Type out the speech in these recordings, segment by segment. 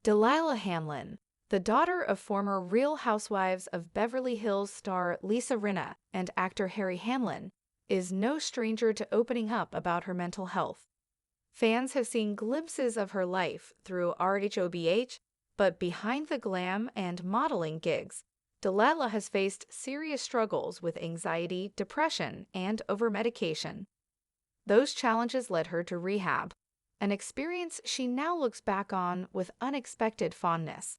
Delilah Hamlin, the daughter of former Real Housewives of Beverly Hills star Rinna and actor Hamlin, is no stranger to opening up about her mental health. Fans have seen glimpses of her life through rhobh, but behind the glam and modeling gigs, Delilah has faced serious struggles with anxiety, depression, and overmedication. Those challenges led her to rehab, an experience she now looks back on with unexpected fondness.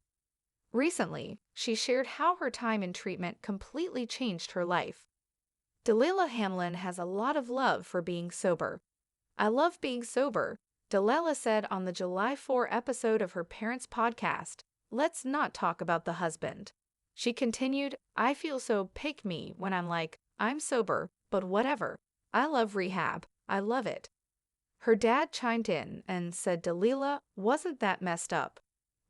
Recently, she shared how her time in treatment completely changed her life. Delilah Hamlin has a lot of love for being sober. "I love being sober," Delilah said on the July 4 episode of her parents' podcast, "Let's Not Talk About the Husband." She continued, "I feel so pick-me when I'm like, I'm sober, but whatever. I love rehab. I love it." Her dad chimed in and said Delilah wasn't that messed up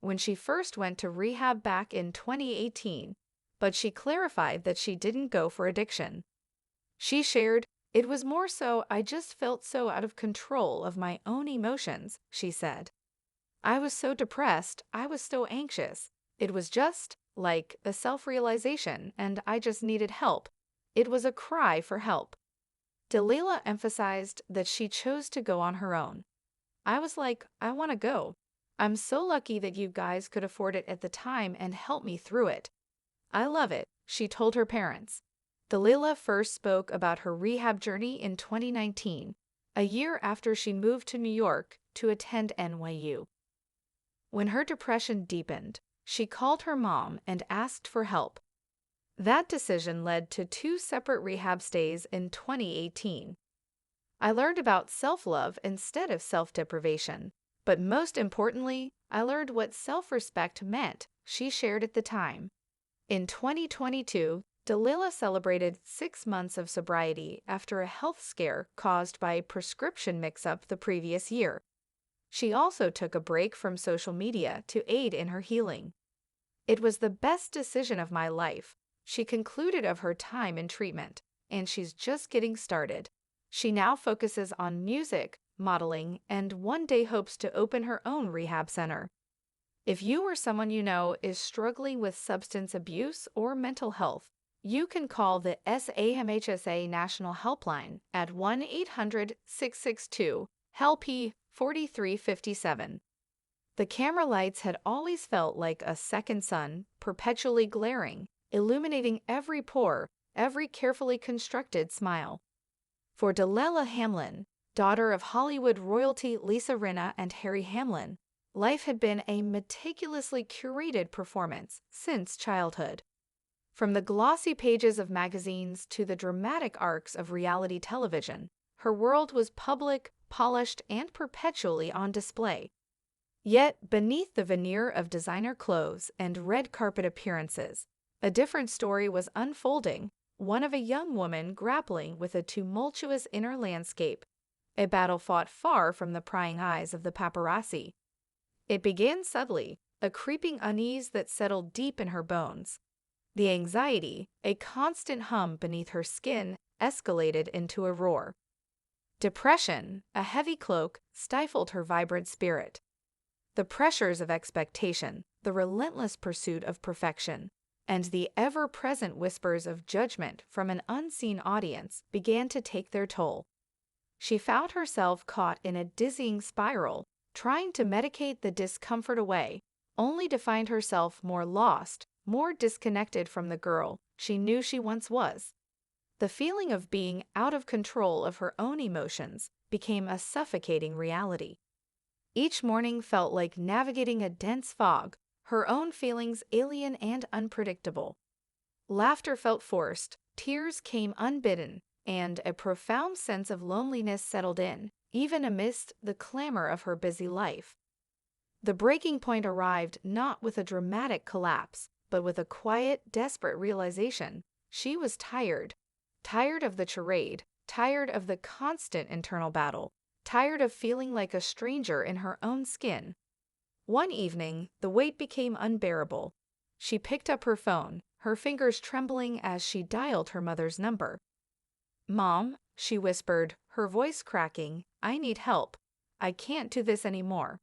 when she first went to rehab back in 2018, but she clarified that she didn't go for addiction. She shared, "It was more so I just felt so out of control of my own emotions," she said. "I was so depressed, I was so anxious. It was just, like, a self-realization, and I just needed help. It was a cry for help." Delilah emphasized that she chose to go on her own. "I was like, I want to go. I'm so lucky that you guys could afford it at the time and help me through it. I love it," she told her parents. Delilah first spoke about her rehab journey in 2019, a year after she moved to New York to attend NYU. When her depression deepened, she called her mom and asked for help. That decision led to 2 separate rehab stays in 2018. "I learned about self-love instead of self-deprivation, but most importantly, I learned what self-respect meant," she shared at the time. In 2022, Delilah celebrated 6 months of sobriety after a health scare caused by a prescription mix-up the previous year. She also took a break from social media to aid in her healing. "It was the best decision of my life," she concluded of her time in treatment, and she's just getting started. She now focuses on music, modeling, and one day hopes to open her own rehab center. If you or someone you know is struggling with substance abuse or mental health, you can call the SAMHSA National Helpline at 1-800-662-HELP-4357. The camera lights had always felt like a second sun, perpetually glaring, illuminating every pore, every carefully constructed smile. For Delilah Hamlin, daughter of Hollywood royalty Rinna and Hamlin, life had been a meticulously curated performance since childhood. From the glossy pages of magazines to the dramatic arcs of reality television, her world was public, polished, and perpetually on display. Yet, beneath the veneer of designer clothes and red carpet appearances, a different story was unfolding, one of a young woman grappling with a tumultuous inner landscape, a battle fought far from the prying eyes of the paparazzi. It began subtly, a creeping unease that settled deep in her bones. The anxiety, a constant hum beneath her skin, escalated into a roar. Depression, a heavy cloak, stifled her vibrant spirit. The pressures of expectation, the relentless pursuit of perfection, and the ever-present whispers of judgment from an unseen audience began to take their toll. She found herself caught in a dizzying spiral, trying to medicate the discomfort away, only to find herself more lost, more disconnected from the girl she knew she once was. The feeling of being out of control of her own emotions became a suffocating reality. Each morning felt like navigating a dense fog, her own feelings alien and unpredictable. Laughter felt forced, tears came unbidden, and a profound sense of loneliness settled in, even amidst the clamor of her busy life. The breaking point arrived not with a dramatic collapse, but with a quiet, desperate realization. She was tired. Tired of the charade, tired of the constant internal battle, tired of feeling like a stranger in her own skin. One evening, the weight became unbearable. She picked up her phone, her fingers trembling as she dialed her mother's number. "Mom," she whispered, her voice cracking, "I need help. I can't do this anymore."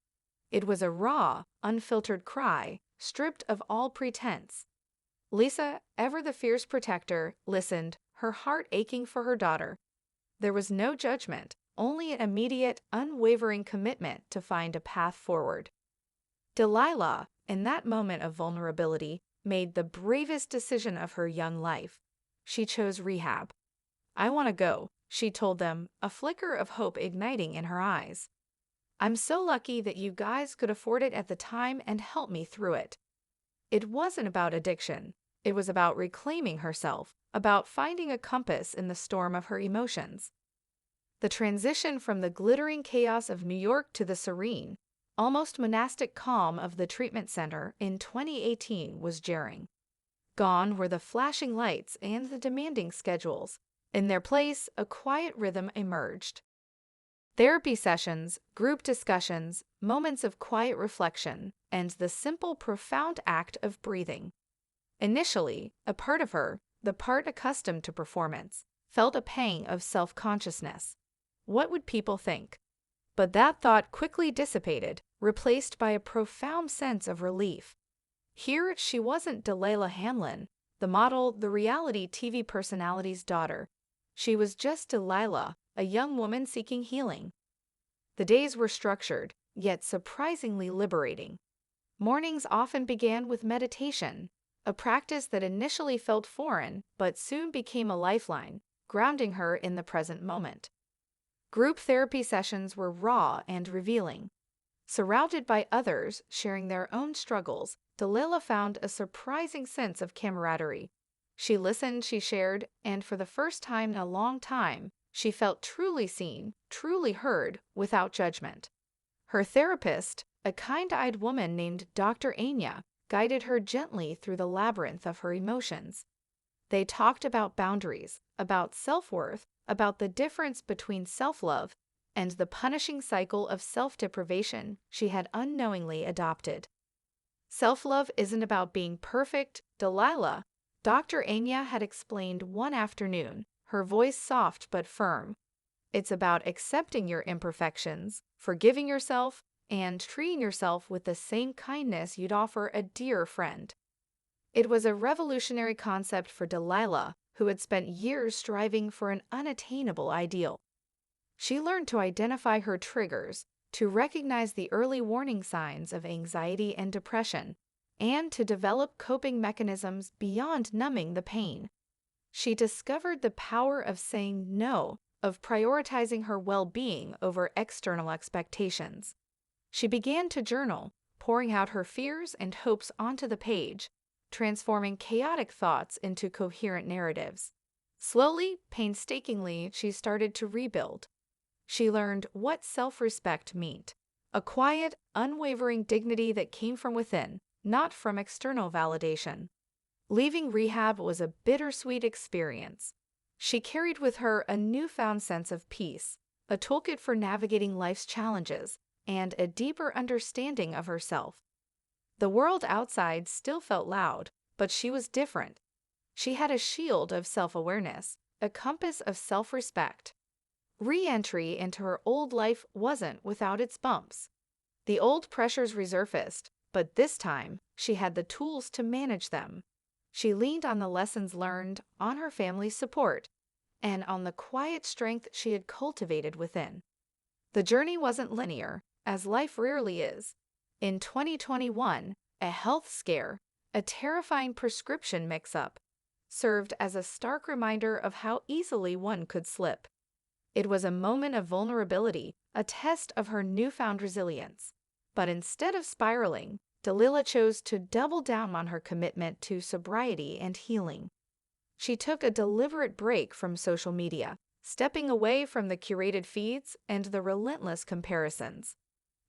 It was a raw, unfiltered cry, stripped of all pretense. Lisa, ever the fierce protector, listened, her heart aching for her daughter. There was no judgment, only an immediate, unwavering commitment to find a path forward. Delilah, in that moment of vulnerability, made the bravest decision of her young life. She chose rehab. "I want to go," she told them, a flicker of hope igniting in her eyes. "I'm so lucky that you guys could afford it at the time and help me through it." It wasn't about addiction. It was about reclaiming herself, about finding a compass in the storm of her emotions. The transition from the glittering chaos of New York to the serene, almost monastic calm of the treatment center in 2018 was jarring. Gone were the flashing lights and the demanding schedules. In their place, a quiet rhythm emerged. Therapy sessions, group discussions, moments of quiet reflection, and the simple, profound act of breathing. Initially, a part of her, the part accustomed to performance, felt a pang of self-consciousness. What would people think? But that thought quickly dissipated, replaced by a profound sense of relief. Here, she wasn't Delilah Hamlin, the model, the reality TV personality's daughter. She was just Delilah, a young woman seeking healing. The days were structured, yet surprisingly liberating. Mornings often began with meditation, a practice that initially felt foreign but soon became a lifeline, grounding her in the present moment. Group therapy sessions were raw and revealing. Surrounded by others sharing their own struggles, Delilah found a surprising sense of camaraderie. She listened, she shared, and for the first time in a long time, she felt truly seen, truly heard, without judgment. Her therapist, a kind-eyed woman named Dr. Anya, guided her gently through the labyrinth of her emotions. They talked about boundaries, about self-worth, about the difference between self-love and the punishing cycle of self-deprivation she had unknowingly adopted. Self-love isn't about being perfect, Delilah, Dr. Anya had explained one afternoon, her voice soft but firm. It's about accepting your imperfections, forgiving yourself, and treating yourself with the same kindness you'd offer a dear friend. It was a revolutionary concept for Delilah, who had spent years striving for an unattainable ideal. She learned to identify her triggers, to recognize the early warning signs of anxiety and depression, and to develop coping mechanisms beyond numbing the pain. She discovered the power of saying no, of prioritizing her well-being over external expectations. She began to journal, pouring out her fears and hopes onto the page, transforming chaotic thoughts into coherent narratives. Slowly, painstakingly, she started to rebuild. She learned what self-respect meant, a quiet, unwavering dignity that came from within, not from external validation. Leaving rehab was a bittersweet experience. She carried with her a newfound sense of peace, a toolkit for navigating life's challenges, and a deeper understanding of herself. The world outside still felt loud, but she was different. She had a shield of self-awareness, a compass of self-respect. Re-entry into her old life wasn't without its bumps. The old pressures resurfaced, but this time she had the tools to manage them. She leaned on the lessons learned, on her family's support, and on the quiet strength she had cultivated within. The journey wasn't linear, as life rarely is. In 2021, a health scare, a terrifying prescription mix-up, served as a stark reminder of how easily one could slip. It was a moment of vulnerability, a test of her newfound resilience. But instead of spiraling, Delilah chose to double down on her commitment to sobriety and healing. She took a deliberate break from social media, stepping away from the curated feeds and the relentless comparisons.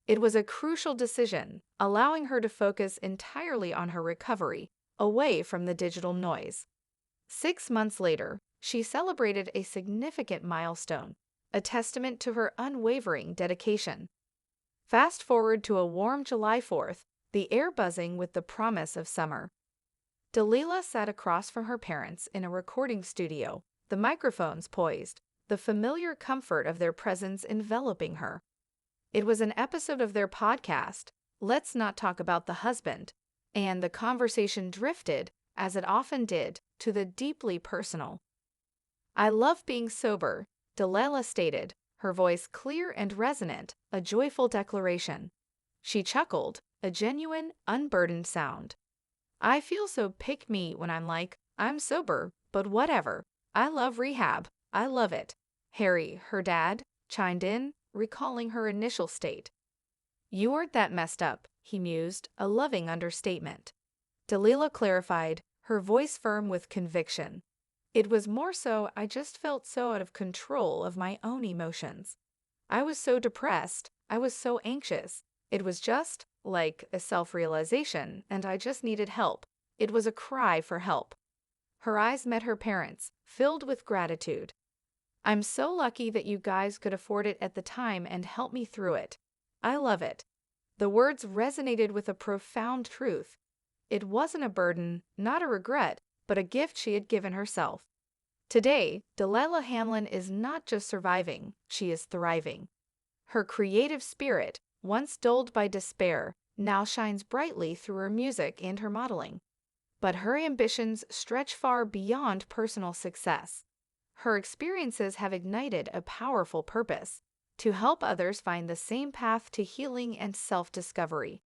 It was a crucial decision, allowing her to focus entirely on her recovery, away from the digital noise. 6 months later, she celebrated a significant milestone, a testament to her unwavering dedication. Fast forward to a warm July 4th, the air buzzing with the promise of summer. Delilah sat across from her parents in a recording studio, the microphones poised, the familiar comfort of their presence enveloping her. It was an episode of their podcast, Let's not talk about the husband. And the conversation drifted, as it often did, to the deeply personal. I love being sober, Delilah stated, her voice clear and resonant, a joyful declaration. She chuckled, a genuine, unburdened sound. I feel so pick-me when I'm like, I'm sober, but whatever. I love rehab. I love it. Harry, her dad, chimed in, recalling her initial state. You aren't that messed up, he mused, a loving understatement. Delilah clarified, her voice firm with conviction. It was more so I just felt so out of control of my own emotions. I was so depressed, I was so anxious. It was just, like, a self-realization, and I just needed help. It was a cry for help. Her eyes met her parents', filled with gratitude. I'm so lucky that you guys could afford it at the time and help me through it. I love it. The words resonated with a profound truth. It wasn't a burden, not a regret, but a gift she had given herself. Today, Delilah Hamlin is not just surviving, she is thriving. Her creative spirit, once dulled by despair, now shines brightly through her music and her modeling. But her ambitions stretch far beyond personal success. Her experiences have ignited a powerful purpose: to help others find the same path to healing and self-discovery.